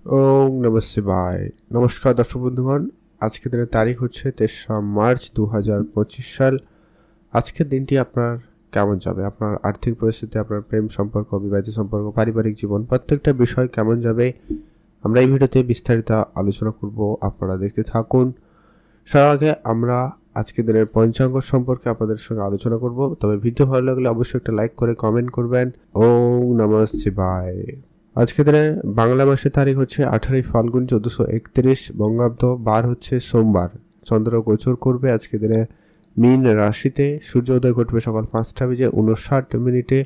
ওম নমঃ শিবায়। নমস্কার দর্শক বন্ধুগণ, আজকের দিনের তারিখ হচ্ছে ৩রা মার্চ ২০২৫ সাল। আজকের দিনটি আপনার কেমন যাবে? আপনার আর্থিক পরিস্থিতি, আপনার প্রেম সম্পর্ক, বিবাহিত সম্পর্ক, পারিবারিক জীবন, প্রত্যেকটা বিষয় কেমন যাবে আমরা এই ভিডিওতে বিস্তারিত আলোচনা করব। আপনারা দেখতে থাকুন। সবার আগে আমরা আজকের দিনের পঞ্চাঙ্গ সম্পর্কে আপনাদের সঙ্গে আলোচনা করব। তবে ভিডিও ভালো লাগলে অবশ্যই একটা লাইক করে কমেন্ট করবেন। ওম নমঃ শিবায়। আজকে দিনে বাংলা মাসের তারিখ হচ্ছে 18 ফাল্গুন 1431 বঙ্গাব্দ, বার হচ্ছে সোমবার। চন্দ্র গোচর করবে আজকে দিনে মীন রাশিতে। সূর্যোদয় ঘটবে সকাল 5টা বেজে 59 মিনিটে,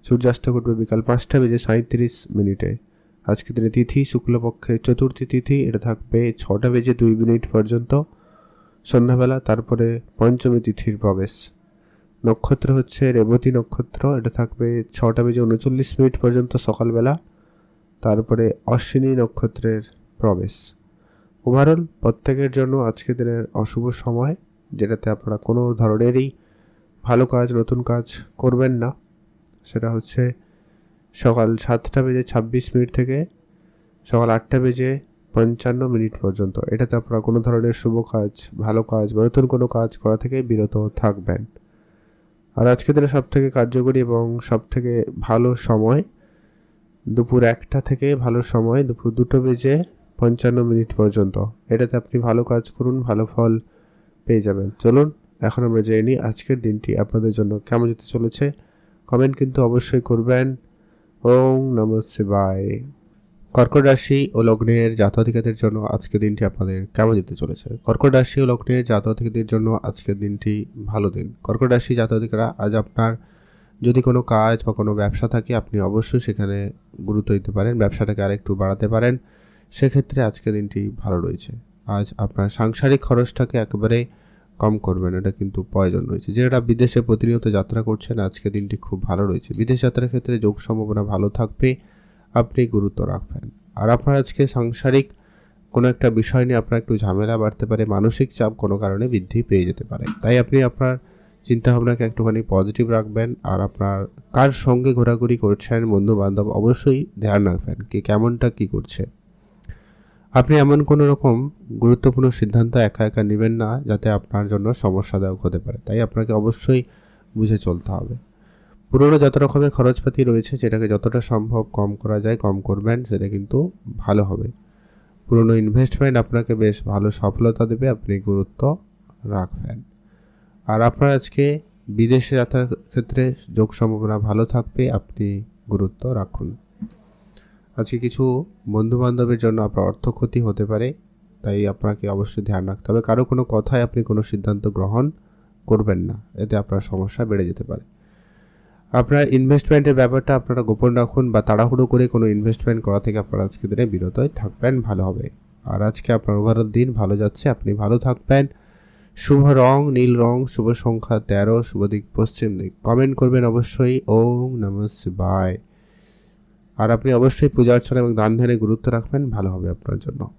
সূর্যাস্ত ঘটবে বিকাল 5টা বেজে 37 মিনিটে। আজকে দিনে তিথি শুক্লপক্ষের চতুর্থী তিথি, এটা থাকবে 6টা বেজে 2 মিনিট পর্যন্ত সন্ধ্যাবেলা, তারপরে পঞ্চমী তিথির প্রবেশ। নক্ষত্র হচ্ছে রেবতী নক্ষত্র, এটা থাকবে 6টা বেজে 39 মিনিট পর্যন্ত সকালবেলা, তারপরে অশ্বিনী নক্ষত্রের প্রবেশ। ওভারঅল প্রত্যেকের জন্য আজকে দিনের অশুভ সময়, যেটাতে আপনারা কোনো ধরনেরই ভালো কাজ, নতুন কাজ করবেন না। সেটা হচ্ছে সকাল 7টা বেজে 26 মিনিট থেকে সকাল 8টা বেজে 55 মিনিট পর্যন্ত। এটাতে আপনারা কোনো ধরনের শুভ কাজ, ভালো কাজ বা নতুন কোনো কাজ করা থেকে বিরত থাকবেন। আর আজকে দিনে সবথেকে কার্যকরী এবং সবথেকে ভালো সময় দুপুর 1টা থেকে ভালো সময় দুপুর 2টা বেজে 55 মিনিট পর্যন্ত। এটাতে আপনি ভালো কাজ করুন, ভালো ফল পেয়ে যাবেন। চলুন এখন আমরা জেনে নিই আজকের দিনটি আপনাদের জন্য কেমন যেতে চলেছে। কমেন্ট কিন্তু অবশ্যই করবেন। ওম নমঃ শিবায়। কর্কট রাশি ও লগ্নের জাতক-জাতিকাদের জন্য আজকের দিনটি আপনাদের কেমন যেতে চলেছে? কর্কট রাশি ও লগ্নের জাতক-জাতিকাদের জন্য আজকের দিনটি ভালো দিন। কর্কট রাশি জাতক-জাতিকারা, আজ আপনার যদি কোনো কাজ বা কোনো ব্যবসা থাকে, আপনি অবশ্যই সেখানে গুরুত্ব দিতে পারেন, ব্যবসাটাকে আরেকটু বাড়াতে পারেন। সেক্ষেত্রে আজকের দিনটি ভালো রয়েছে। আজ আপনার সাংসারিক খরচটাকে একেবারে কম করবেন, এটা কিন্তু প্রয়োজন রয়েছে। যারা বিদেশে প্রতিনিয়ত যাত্রা করছেন, আজকের দিনটি খুব ভালো রয়েছে। বিদেশ যাত্রার ক্ষেত্রে যোগ সম্ভাবনা ভালো থাকবে, আপনি গুরুত্ব রাখবেন। আর আপনার আজকে সাংসারিক কোনো একটা বিষয় নিয়ে আপনার একটু ঝামেলা বাড়তে পারে, মানসিক চাপ কোনো কারণে বৃদ্ধি পেয়ে যেতে পারে। তাই আপনি আপনার চিন্তাভাবনাকে একটুখানি পজিটিভ রাখবেন। আর আপনার কার সঙ্গে ঘোরাঘুরি করছেন, বন্ধু বান্ধব, অবশ্যই ধ্যান রাখবেন কি কেমনটা কি করছে। আপনি এমন কোনো রকম গুরুত্বপূর্ণ সিদ্ধান্ত একা একা নেবেন না, যাতে আপনার জন্য সমস্যাদায়ক হতে পারে। তাই আপনাকে অবশ্যই বুঝে চলতে হবে। পুরনো যত রকমের খরচপাতি রয়েছে, সেটাকে যতটা সম্ভব কম করা যায় কম করবেন, সেটা কিন্তু ভালো হবে। পুরনো ইনভেস্টমেন্ট আপনাকে বেশ ভালো সফলতা দেবে, আপনি গুরুত্ব রাখবেন। আর আপনার আজকে বিদেশে যাত্রার ক্ষেত্রে যোগ সম্ভাবনা ভালো থাকবে, আপনি গুরুত্ব রাখুন। আজকে কিছু বন্ধু বান্ধবের জন্য আপনার অর্থ ক্ষতি হতে পারে, তাই আপনাকে অবশ্যই ধ্যান রাখতে হবে। কারো কোনো কথায় আপনি কোনো সিদ্ধান্ত গ্রহণ করবেন না, এতে আপনার সমস্যা বেড়ে যেতে পারে। আপনার ইনভেস্টমেন্টের ব্যাপারটা আপনারা গোপন রাখুন, বা তাড়াহুড়ো করে কোনো ইনভেস্টমেন্ট করা থেকে আপনারা আজকে দিনে বিরত থাকবেন, ভালো হবে। আর আজকে আপনার ওভারঅল দিন ভালো যাচ্ছে, আপনি ভালো থাকবেন। শুভ রং নীল রং, শুভ সংখ্যা 13, শুভ দিক পশ্চিম দিক। কমেন্ট করবেন অবশ্যই। ওম নমঃ শিবায়। আর আপনি অবশ্যই পূজা অর্চনা এবং দান ধ্যানে গুরুত্ব রাখবেন, ভালো হবে আপনার জন্য।